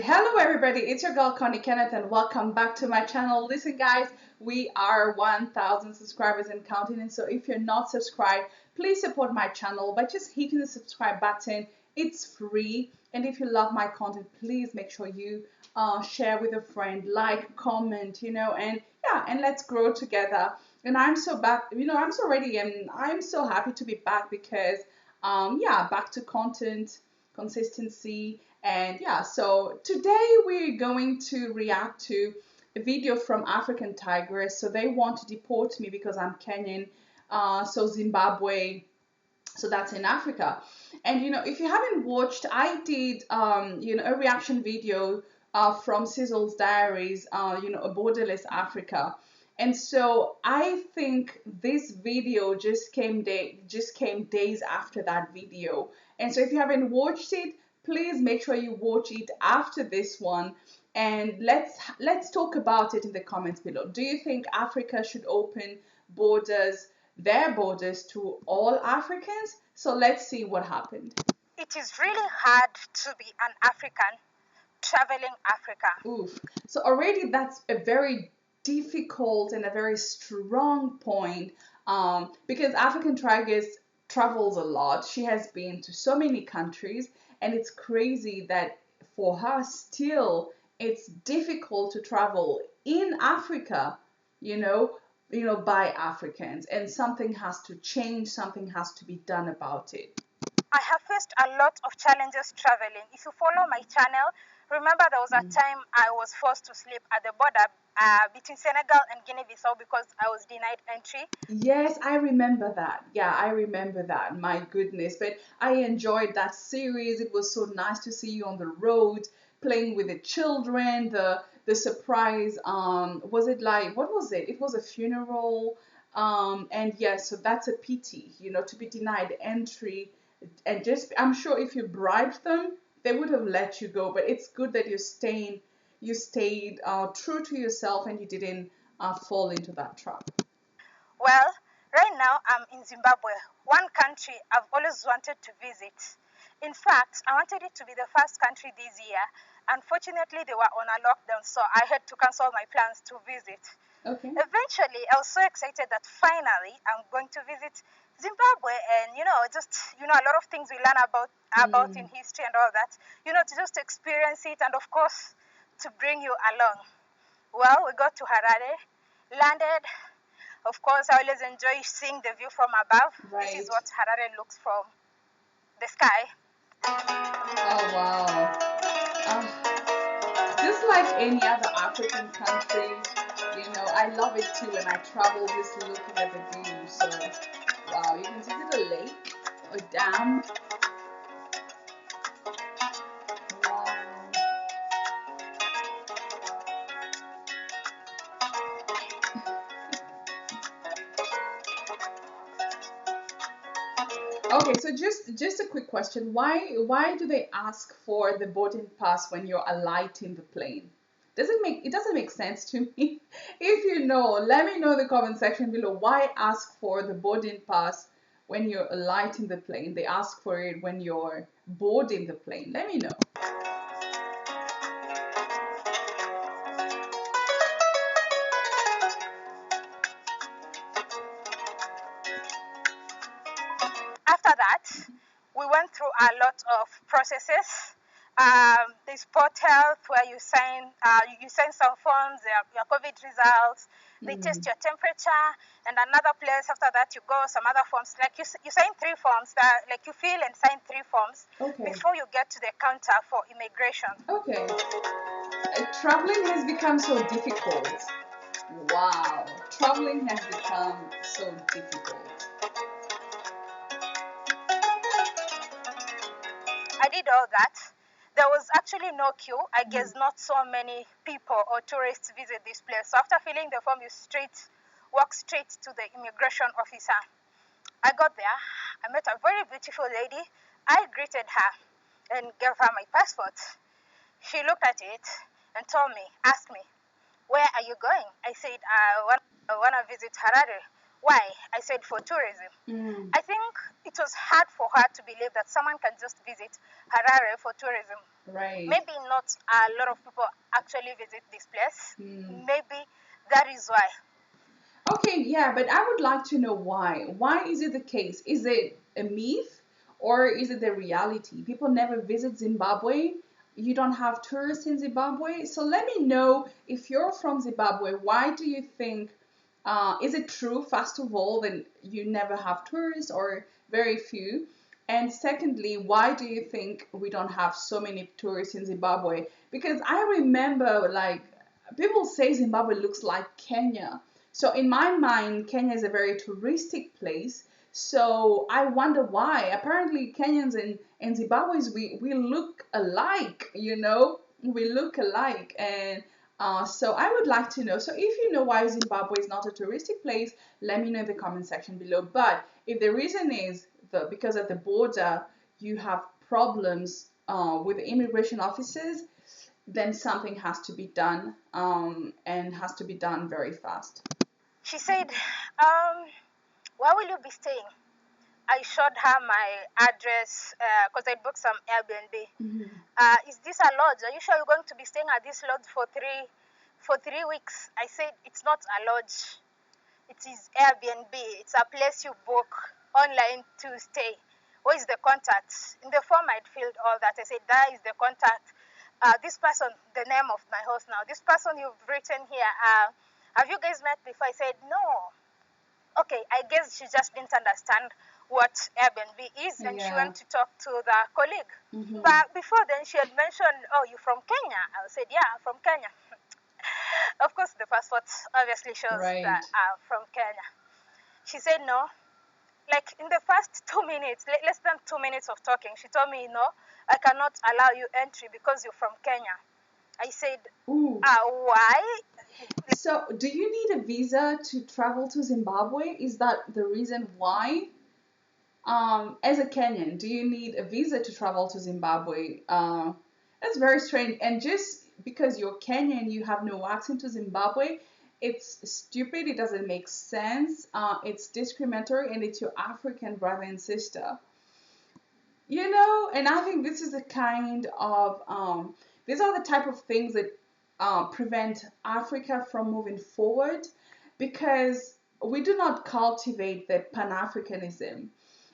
Hello everybody, it's your girl Connie Kenneth and welcome back to my channel. Listen guys, we are 1,000 subscribers and counting, and so if you're not subscribed, please support my channel by just hitting the subscribe button. It's free, and if you love my content, please make sure you share with a friend, like, comment, and yeah, and let's grow together. And I'm so back, I'm so ready and I'm so happy to be back because yeah, back to content consistency. And yeah, so today we're going to react to a video from African Tigress. So they want to deport me because I'm Kenyan. So Zimbabwe, so that's in Africa. And if you haven't watched, I did a reaction video from Sizzle's Diaries, a borderless Africa. And so I think this video just came days after that video. And so if you haven't watched it, please make sure you watch it after this one. And let's talk about it in the comments below. Do you think Africa should open their borders to all Africans? So let's see what happened. It is really hard to be an African traveling Africa. Oof. So already that's a very difficult and a very strong point, because African Tigress travels a lot. She has been to so many countries, and it's crazy that for her still it's difficult to travel in Africa, by Africans, and something has to change, something has to be done about it. I have faced a lot of challenges traveling. If you follow my channel, remember there was a time I was forced to sleep at the border between Senegal and Guinea-Bissau because I was denied entry. Yes, I remember that. Yeah, I remember that. My goodness. But I enjoyed that series. It was so nice to see you on the road playing with the children. The surprise, was it like, what was it? It was a funeral. And yes, so that's a pity, to be denied entry. And just, I'm sure if you bribed them, they would have let you go. But it's good that you stayed true to yourself and you didn't fall into that trap. Well, right now I'm in Zimbabwe, one country I've always wanted to visit. In fact, I wanted it to be the first country this year. Unfortunately, they were on a lockdown, so I had to cancel my plans to visit. Okay. Eventually, I was so excited that finally I'm going to visit Zimbabwe, and a lot of things we learn about in history and all that, to just experience it, and of course to bring you along. Well, we got to Harare, landed. Of course, I always enjoy seeing the view from above. Right. This is what Harare looks from the sky. Oh wow. Just like any other African country, I love it too when I travel, just looking at the view. So wow, you can see the lake or dam. Wow. Okay, so just a quick question. Why do they ask for the boarding pass when you're alighting the plane? It doesn't make sense to me. If you know, let me know in the comment section below. Why ask for the boarding pass when you're alighting the plane? They ask for it when you're boarding the plane. Let me know. After that, we went through a lot of processes. There's Port Health where you sign some forms, your COVID results. They test your temperature, and another place after that you go some other forms. Like you sign 3 forms. Like you fill and sign 3 forms before you get to the counter for immigration. Okay. Traveling has become so difficult. Wow, traveling has become so difficult. I did all that. There was actually no queue. I guess not so many people or tourists visit this place. So after filling the form, you walk straight to the immigration officer. I got there. I met a very beautiful lady. I greeted her and gave her my passport. She looked at it and asked me, "Where are you going?" I said, I want to visit Harare. Why? I said, for tourism. I think it was hard for her to believe that someone can just visit Harare for tourism. Right. Maybe not a lot of people actually visit this place. Mm. Maybe that is why. Okay, yeah, but I would like to know why. Why is it the case? Is it a myth or is it the reality? People never visit Zimbabwe. You don't have tourists in Zimbabwe. So let me know if you're from Zimbabwe. Why do you think, is it true, first of all, that you never have tourists or very few? And secondly, why do you think we don't have so many tourists in Zimbabwe? Because I remember, like, people say Zimbabwe looks like Kenya. So in my mind, Kenya is a very touristic place. So I wonder why. Apparently, Kenyans and Zimbabweans, we look alike, you know? We look alike. And so I would like to know. So if you know why Zimbabwe is not a touristic place, let me know in the comment section below. But if the reason is because at the border you have problems with the immigration officers, then something has to be done, and has to be done very fast. She said, where will you be staying? I showed her my address because I booked some Airbnb. Mm-hmm. Is this a lodge? Are you sure you're going to be staying at this lodge for 3 weeks? I said it's not a lodge. It is Airbnb. It's a place you book online to stay. Where is the contact? In the form I'd filled all that. I said that is the contact. This person, the name of my host now. This person you've written here. Have you guys met before? I said no. Okay, I guess she just didn't understand what Airbnb is, and she Yeah. went to talk to the colleague. Mm-hmm. But before then, she had mentioned, "Oh, you're from Kenya." I said, "Yeah, I'm from Kenya." Of course, the passport obviously shows that Right. I'm from Kenya. She said no. Like in the first 2 minutes, less than 2 minutes of talking, she told me, "No, I cannot allow you entry because you're from Kenya." I said, Ooh. why? So, do you need a visa to travel to Zimbabwe? Is that the reason why? As a Kenyan, do you need a visa to travel to Zimbabwe? That's very strange. And just because you're Kenyan, you have no accent to Zimbabwe, it's stupid. It doesn't make sense. It's discriminatory, and it's your African brother and sister. You know, and I think this is the kind of these are the type of things that prevent Africa from moving forward, because we do not cultivate the Pan-Africanism.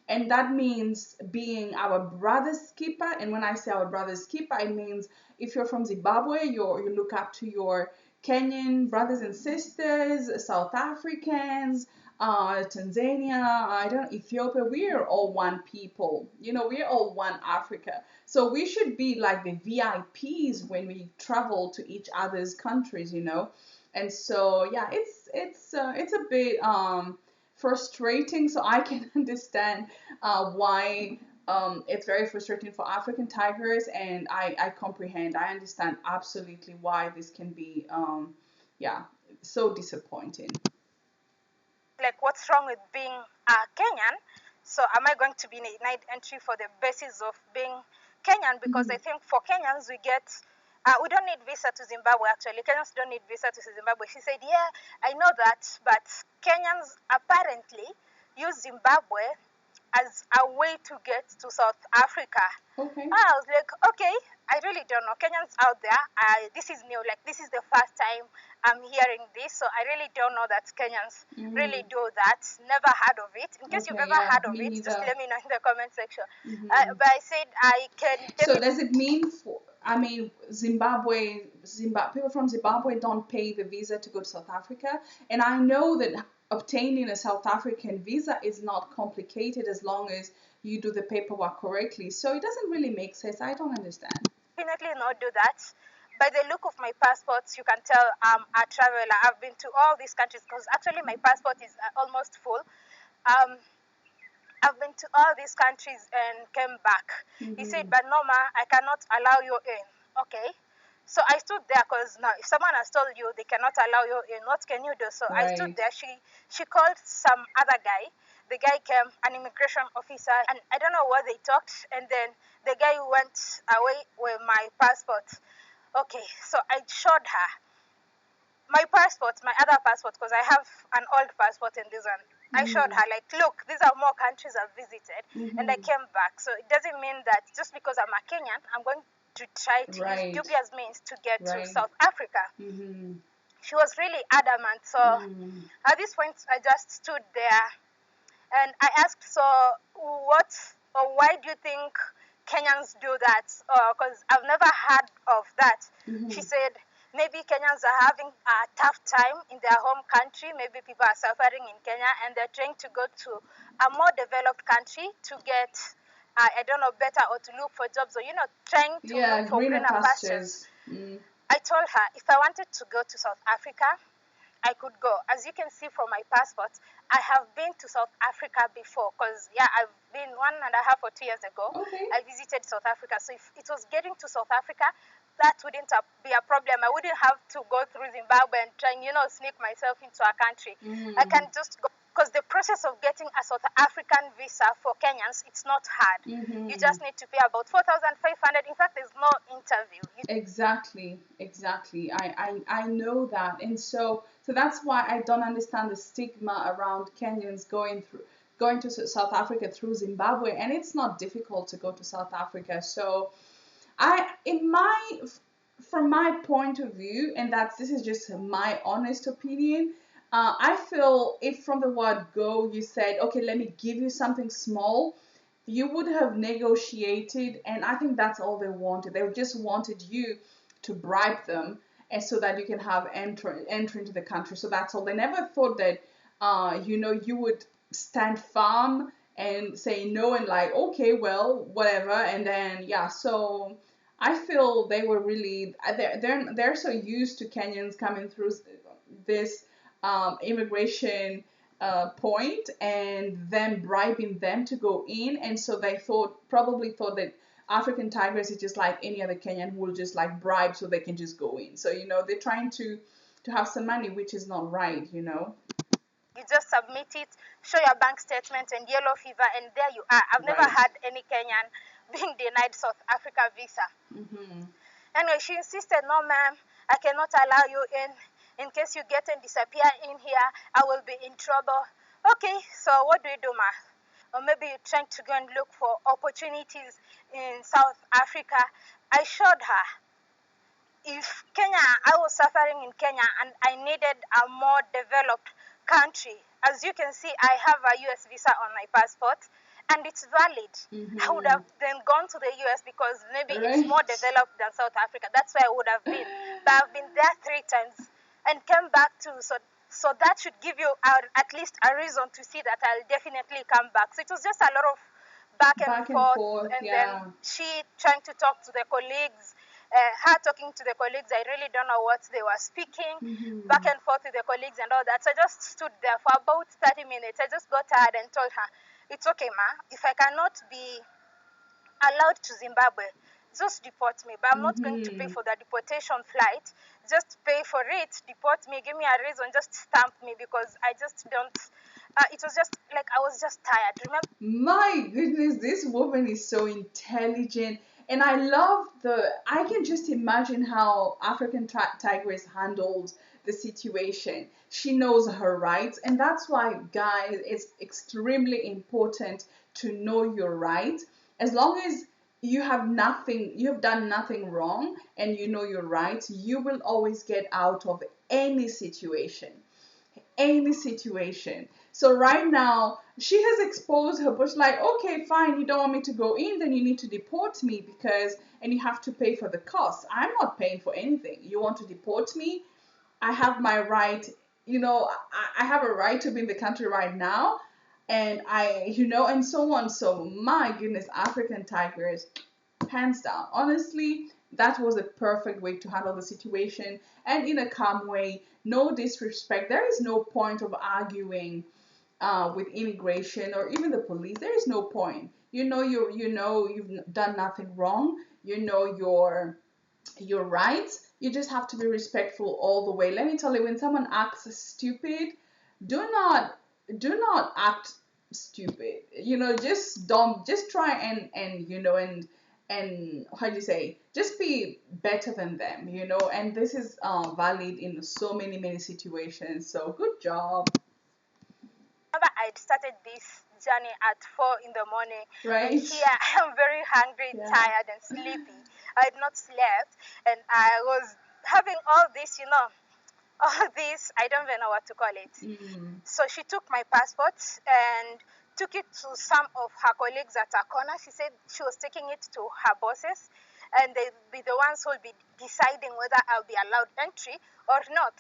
And that means being our brother's keeper. And when I say our brother's keeper, it means if you're from Zimbabwe, you look up to your Kenyan brothers and sisters, South Africans, Tanzania, I don't Ethiopia. We are all one people. You know, we're all one Africa. So we should be like the VIPs when we travel to each other's countries. You know, and so yeah, it's a bit frustrating. So I can understand why it's very frustrating for African tigers, and I comprehend. I understand absolutely why this can be yeah, so disappointing. Like, what's wrong with being a Kenyan? So am I going to be denied entry for the basis of being Kenyan? Because I think for Kenyans we don't need visa to Zimbabwe. Actually, Kenyans don't need visa to Zimbabwe. She said, "Yeah, I know that, but Kenyans apparently use Zimbabwe as a way to get to South Africa." Okay. I was like, okay, I really don't know. Kenyans out there, this is new. Like, this is the first time I'm hearing this, so I really don't know that Kenyans really do that. Never heard of it. In case you've Okay, ever yeah, heard of me it, just neither. let me know in the comment section. But I said I can So definitely. does it mean for, I mean, Zimbabwe, people from Zimbabwe don't pay the visa to go to South Africa, and I know that obtaining a South African visa is not complicated as long as you do the paperwork correctly. So it doesn't really make sense. I don't understand. Definitely not do that. By the look of my passports, you can tell I'm a traveler. I've been to all these countries because actually my passport is almost full. Um, I've been to all these countries and came back. He said, "But Norma, I cannot allow you in." Okay. So I stood there because now if someone has told you they cannot allow you in, what can you do? So I stood Right. there. She called some other guy. The guy came, an immigration officer, and I don't know what they talked. And then the guy went away with my passport. Okay, so I showed her my passport, my other passport, because I have an old passport and this one. I showed her, like, look, these are more countries I've visited, and I came back. So it doesn't mean that just because I'm a Kenyan, I'm going to try to use Right. dubious means to get to Right. South Africa. Mm-hmm. She was really adamant. So Mm. at this point, I just stood there and I asked, so what or why do you think Kenyans do that? Because I've never heard of that. She Mm-hmm. said maybe Kenyans are having a tough time in their home country. Maybe people are suffering in Kenya and they're trying to go to a more developed country to get, I don't know, better or to look for jobs or, trying to look Yeah, for greener greener pastures. pastures. Mm. I told her if I wanted to go to South Africa, I could go. As you can see from my passport, I have been to South Africa before because, yeah, I've been 1.5 or 2 years ago. Okay. I visited South Africa. So if it was getting to South Africa, that wouldn't be a problem. I wouldn't have to go through Zimbabwe and try, sneak myself into a country. I Mm. can just go. Because the process of getting a South African visa for Kenyans, it's not hard. You Mm-hmm. just need to pay about 4,500. In fact, there's no interview. Exactly, exactly. I know that. And so that's why I don't understand the stigma around Kenyans going to South Africa through Zimbabwe, and it's not difficult to go to South Africa. So I in my from my point of view, and this is just my honest opinion, I feel if from the word go you said, okay, let me give you something small, you would have negotiated, and I think that's all they wanted. They just wanted you to bribe them, and so that you can have enter into the country. So that's all. They never thought that, you would stand firm and say no and like, okay, well, whatever, and then yeah. So I feel they were really they're so used to Kenyans coming through this immigration point and them bribing them to go in, and so they probably thought that African Tigress is just like any other Kenyan who will just like bribe so they can just go in. So they're trying to have some money, which is not right. You just submit it, show your bank statement and yellow fever, and there you are. I've never Right. had any Kenyan being denied South Africa visa. Mm-hmm. Anyway, she insisted, no, ma'am, I cannot allow you in. In case you get and disappear in here, I will be in trouble. Okay, so what do you do, ma? Or maybe you're trying to go and look for opportunities in South Africa. I showed her if Kenya, I was suffering in Kenya and I needed a more developed country. As you can see, I have a US visa on my passport and it's valid. I would Mm-hmm. have then gone to the US because maybe it's more Right. developed than South Africa. That's where I would have been. But I've been there 3 times and came back to, so that should give you at least a reason to see that I'll definitely come back. So it was just a lot of back and Back and forth, forth, and then yeah. she trying to talk to the colleagues, her talking to the colleagues. I really don't know what they were speaking, back Mm-hmm. and forth with the colleagues and all that. So I just stood there for about 30 minutes. I just got tired and told her, it's okay, ma, if I cannot be allowed to Zimbabwe, just deport me. But I'm not going to pay Mm-hmm. for the deportation flight. Just pay for it, deport me, give me a reason, just stamp me because I just don't. It was just like I was just tired. Remember? My goodness, this woman is so intelligent. And I love I can just imagine how African Tigress handled the situation. She knows her rights. And that's why, guys, it's extremely important to know your rights. As long as you have done nothing wrong and you know your rights, you will always get out of any situation, any situation. So right now, she has exposed her bush like, okay, fine, you don't want me to go in, then you need to deport me and you have to pay for the cost. I'm not paying for anything. You want to deport me? I have my right, I have a right to be in the country right now. And and so on. So my goodness, African Tigers, hands down. Honestly, that was a perfect way to handle the situation and in a calm way. No disrespect. There is no point of arguing with immigration or even the police. There is no point. You've done nothing wrong. You know your rights. You just have to be respectful all the way. Let me tell you, when someone acts stupid, do not do not act stupid. Just try and how do you say, just be better than them. And this is valid in so many situations. So good job. Remember, I'd started this journey at 4 in the morning, and Right. here I am very hungry, Yeah. tired, and sleepy. I had not slept, and I was having all this, all this, I don't even know what to call it. So she took my passport and took it to some of her colleagues at her corner. She said she was taking it to her bosses, and they'll be the ones who will be deciding whether I'll be allowed entry or not.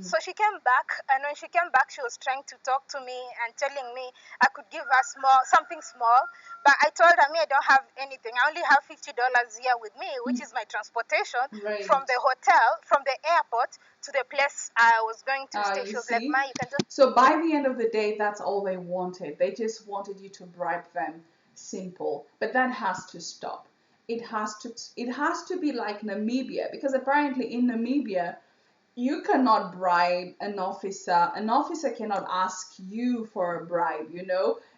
So she came back, and when she came back, she was trying to talk to me and telling me I could give her something small, but I told her, I don't have anything. I only have $50 here with me, which is my transportation from the hotel, from the airport to the place I was going to stay. She was like, Ma, you can just... So by the end of the day, that's all they wanted. They just wanted you to bribe them. Simple. But that has to stop. It has to be like Namibia, because apparently in Namibia you cannot bribe an officer. An officer cannot ask you for a bribe,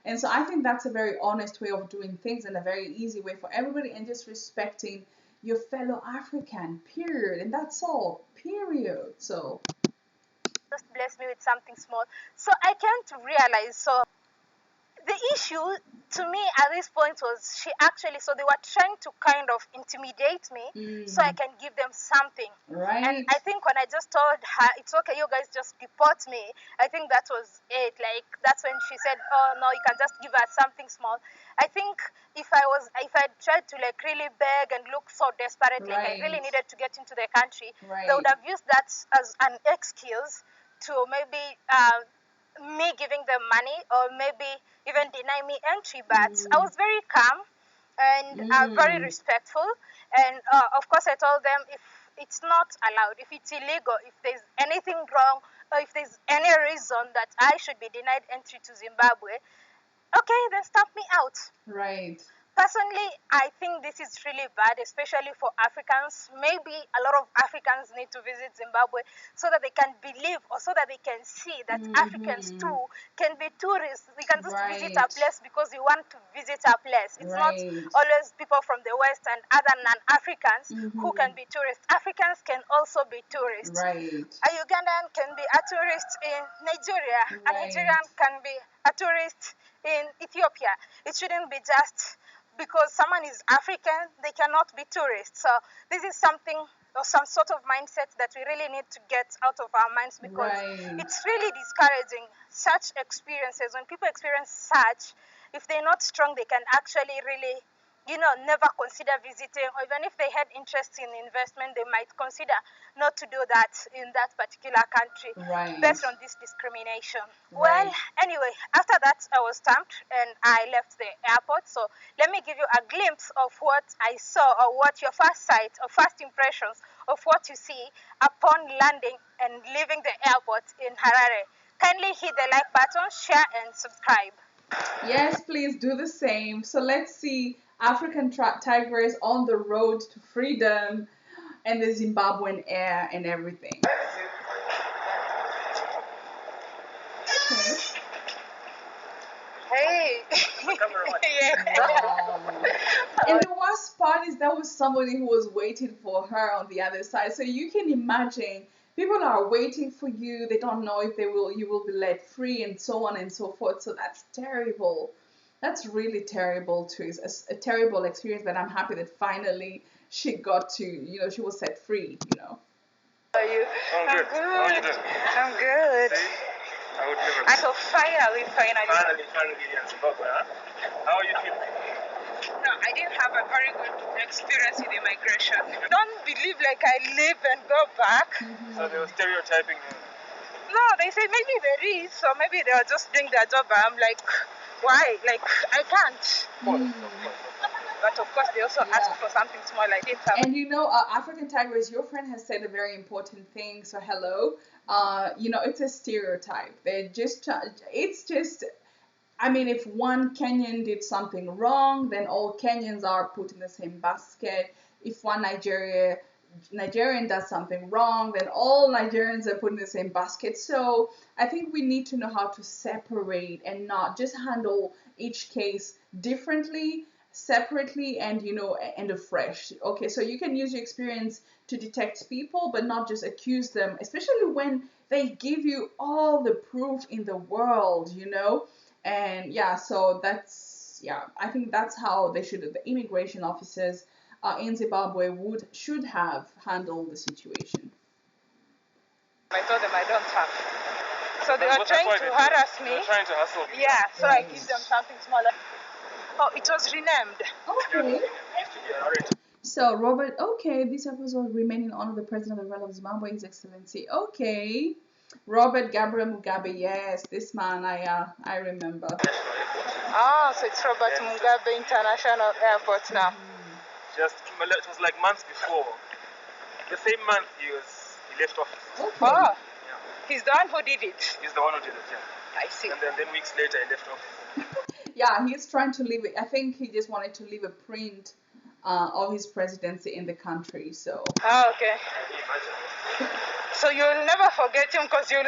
And so I think that's a very honest way of doing things and a very easy way for everybody, and just respecting your fellow African, period. And that's all, period. So just bless me with something small. So I came to realize, so the issue to me at this point was so they were trying to kind of intimidate me so I can give them something. Right. And I think when I just told her, it's okay, you guys just deport me, I think that was it. Like, that's when she said, oh no, you can just give us something small. I think if I tried to like really beg and look so desperate, like I really needed to get into the country, they would have used that as an excuse to maybe me giving them money, or maybe even deny me entry. But I was very calm and very respectful, and of course I told them, if it's not allowed, if it's illegal, if there's anything wrong, or if there's any reason that I should be denied entry to Zimbabwe, okay, then stamp me out. Right. Personally, I think this is really bad, especially for Africans. Maybe a lot of Africans need to visit Zimbabwe so that they can believe, or so that they can see that Africans too can be tourists. We can just visit our place because we want to visit our place. It's not always people from the West and other non-Africans who can be tourists. Africans can also be tourists. A Ugandan can be a tourist in Nigeria. A Nigerian can be a tourist in Ethiopia. It shouldn't be just because someone is African, they cannot be tourists. So this is something, or some sort of mindset that we really need to get out of our minds, because it's really discouraging such experiences. When people experience such, if they're not strong, they can actually really, never consider visiting, or even if they had interest in investment, they might consider not to do that in that particular country based on this discrimination. Well, anyway, after that, I was stamped and I left the airport. So let me give you a glimpse of what I saw, or what your first sight or first impressions of what you see upon landing and leaving the airport in Harare. Kindly hit the like button, share and subscribe. Yes, please do the same. So let's see African tigress on the road to freedom and the Zimbabwean air and everything. Okay. Hey. And the worst part is there was somebody who was waiting for her on the other side. So you can imagine, people are waiting for you. They don't know if you will be let free, and so on and so forth. So that's terrible. That's really terrible too. It's a terrible experience, but I'm happy that finally she got to, she was set free, How are you? I'm good. I'm good. So finally. Finally in Zimbabwe, huh? How are you feeling? No, I didn't have a very good experience with immigration. Don't believe like I leave and go back. So they were stereotyping you? No, they say maybe there is, or maybe they are just doing their job. I'm like, why? Like, I can't. But of course, they also ask for something small. I didn't have. And African Tigress, your friend has said a very important thing. So hello, it's a stereotype. If one Kenyan did something wrong, then all Kenyans are put in the same basket. If one Nigerian does something wrong, then all Nigerians are put in the same basket. So I think we need to know how to separate and not just handle each case differently, separately, and and afresh. Okay, so you can use your experience to detect people, but not just accuse them, especially when they give you all the proof in the world, And so I think that's how they should do. The immigration officers in Zimbabwe should have handled the situation. I told them I don't have. So they were trying to harass me. They were trying to hustle me. Yeah, so I give them something smaller. Oh, it was renamed. Okay. Used to be an orange. So Robert, okay, this episode will remain in honor of the President of the Republic of Zimbabwe, His Excellency. Okay. Robert Gabriel Mugabe, yes, this man I remember. Oh, so it's Robert Mugabe International Airport now. It was like months before. The same month he left office. Okay. Oh, Yeah. he's the one who did it. He's the one who did it, yeah. I see. And then weeks later he left office. Yeah, he's trying to leave it. I think he just wanted to leave a print of his presidency in the country. So. Oh, okay. Can you imagine? So you'll never forget him because you'll.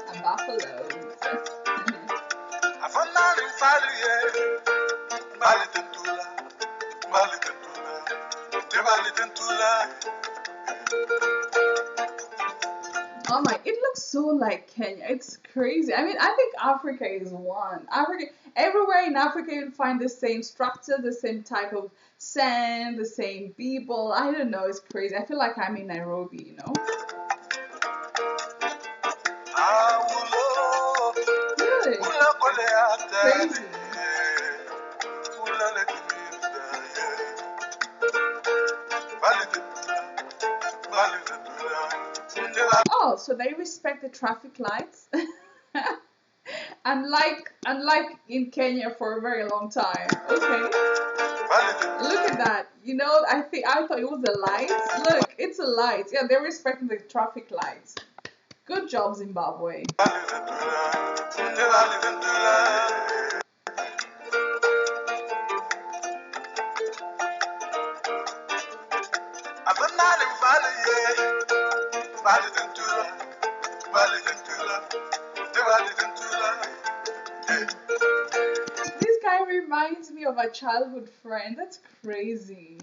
A buffalo. Oh my, it looks so like Kenya. It's crazy. I mean, I think Africa is one. Everywhere in Africa you'll find the same structure, the same type of sand, the same people. I don't know, it's crazy. I feel like I'm in Nairobi, you know? Really? Crazy. Oh, so they respect the traffic lights. unlike in Kenya for a very long time. Okay. Look at that. You know, I thought it was the lights. Look, it's the lights. Yeah, they're respecting the traffic lights. Good job, Zimbabwe. This guy reminds me of a childhood friend. That's crazy.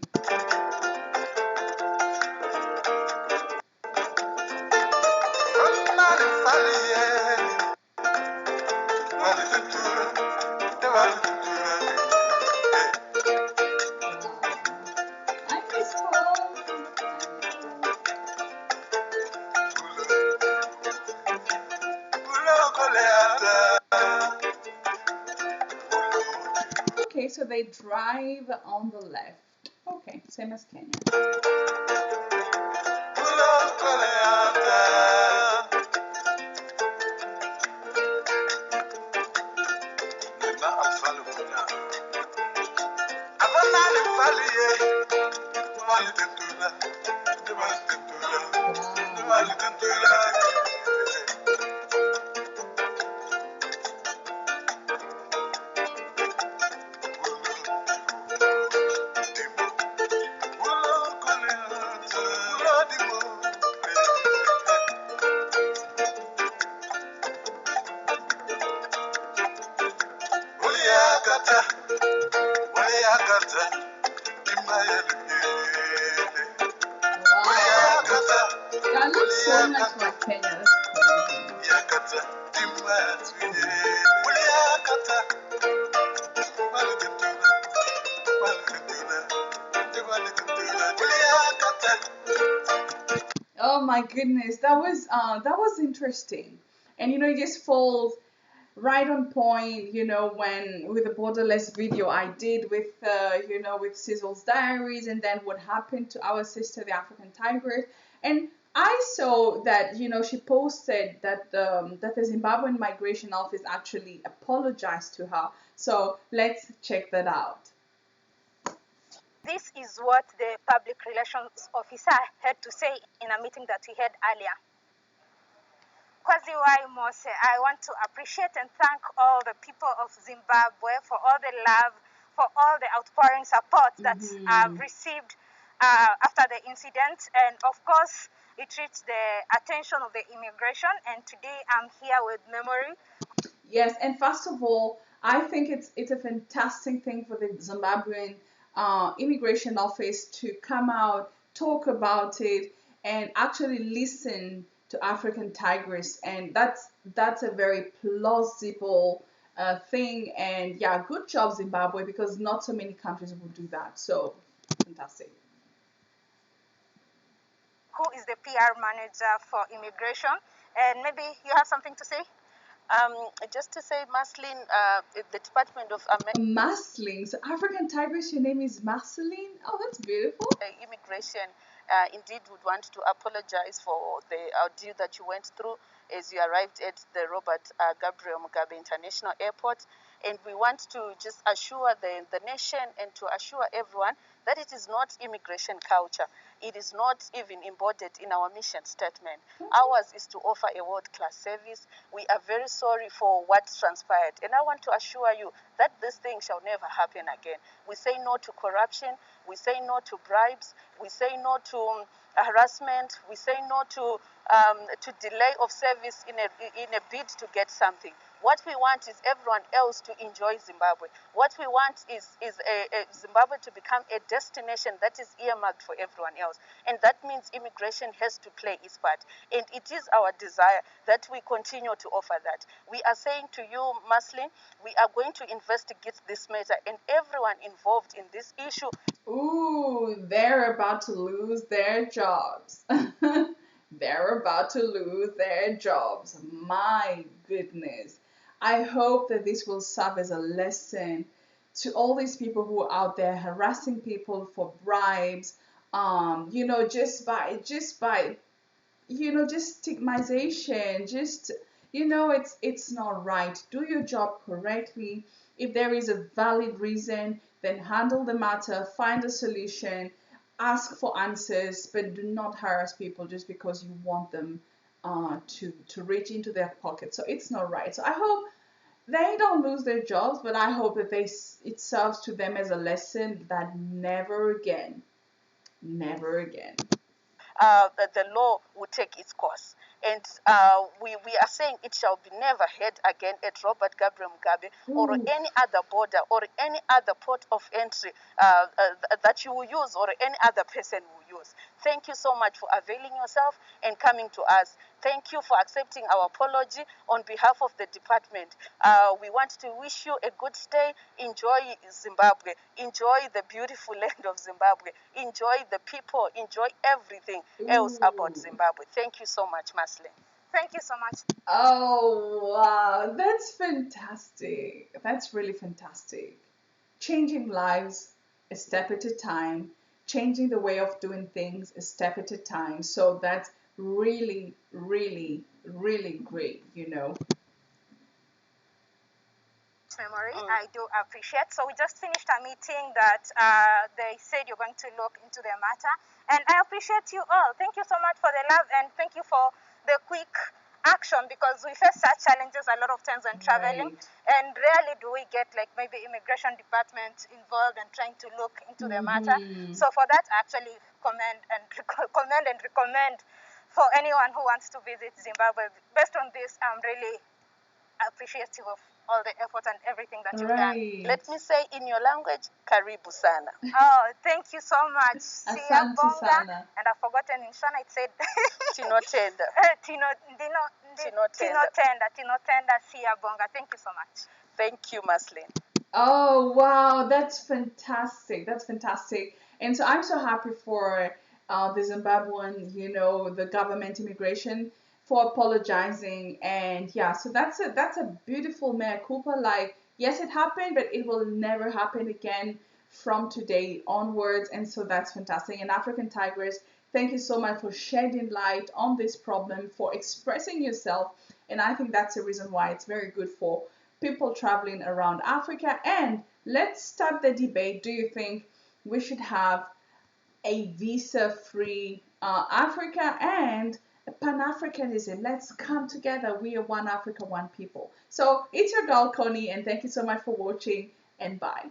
I miss home. Okay, so they drive on the left. Okay, same as Kenya. That looks so much like Kenya. That's oh my goodness, that was interesting, and you know, it just falls right on point. You know, when with the borderless video I did with with Sizzle's Diaries, and then what happened to our sister, the African Tigress, and I saw that she posted that that the Zimbabwean Migration Office actually apologized to her. So let's check that out. This is what the public relations officer had to say in a meeting that we had earlier. Kwaziwai Mose, I want to appreciate and thank all the people of Zimbabwe for all the love, for all the outpouring support that I've received after the incident. And of course, it reached the attention of the immigration. And today I'm here with Memory. Yes, and first of all, I think it's a fantastic thing for the Zimbabwean immigration office to come out, talk about it, and actually listen to African Tigress, and that's a very plausible thing. And yeah, good job Zimbabwe, because not so many countries will do that. So fantastic. Who is the PR manager for immigration? And maybe you have something to say? Just to say, Maslin, the Department of Masling. So African Tigress, your name is Marceline. Oh, that's beautiful. Immigration indeed would want to apologize for the ordeal that you went through as you arrived at the Robert Gabriel Mugabe International Airport. And we want to just assure the nation and to assure everyone that it is not immigration culture. It is not even embodied in our mission statement. Ours is to offer a world-class service. We are very sorry for what transpired. And I want to assure you that this thing shall never happen again. We say no to corruption. We say no to bribes. We say no to harassment. We say no to delay of service in a bid to get something. What we want is everyone else to enjoy Zimbabwe. What we want is a Zimbabwe to become a destination that is earmarked for everyone else. And that means immigration has to play its part. And it is our desire that we continue to offer that. We are saying to you, Maslin, we are going to investigate this matter, and everyone involved in this issue. Ooh, they're about to lose their jobs. They're about to lose their jobs. My goodness. I hope that this will serve as a lesson to all these people who are out there harassing people for bribes, just stigmatization, it's not right. Do your job correctly. If there is a valid reason, then handle the matter, find a solution, ask for answers, but do not harass people just because you want them to reach into their pocket. So it's not right. So I hope they don't lose their jobs, but I hope that it serves to them as a lesson that never again, never again. The law will take its course. And we are saying it shall be never heard again at Robert Gabriel Mugabe or any other border or any other port of entry that you will use or any other person will use. Thank you so much for availing yourself and coming to us. Thank you for accepting our apology on behalf of the department. We want to wish you a good stay. Enjoy Zimbabwe. Enjoy the beautiful land of Zimbabwe. Enjoy the people. Enjoy everything else about Zimbabwe. Thank you so much, Maslin. Thank you so much. Oh, wow. That's fantastic. That's really fantastic. Changing lives a step at a time, changing the way of doing things a step at a time. So that's really, really, really great, Memory, I do appreciate. So we just finished a meeting that they said you're going to look into the matter, and I appreciate you all. Thank you so much for the love, and thank you for the quick action, because we face such challenges a lot of times when traveling, and rarely do we get like maybe immigration department involved and trying to look into the matter. So for that, I actually commend and recommend for anyone who wants to visit Zimbabwe. Based on this, I'm really appreciative of all the effort and everything that you've done. Let me say in your language, karibu sana. Oh, thank you so much. Asante sana. And I've forgotten in Shona it said Tinotenda. Tinotenda, siyabonga. Thank you so much. Thank you, Maslin. Oh, wow, that's fantastic. That's fantastic. And so I'm so happy for the Zimbabwean, the government immigration for apologizing. And yeah, so that's a beautiful mea culpa. Like, yes, it happened, but it will never happen again from today onwards. And so that's fantastic. And African Tigress, thank you so much for shedding light on this problem, for expressing yourself. And I think that's the reason why it's very good for people traveling around Africa. And let's start the debate. Do you think we should have a visa-free Africa and Pan-Africanism? Let's come together. We are one Africa, one people. So it's your girl Connie, and thank you so much for watching, and bye.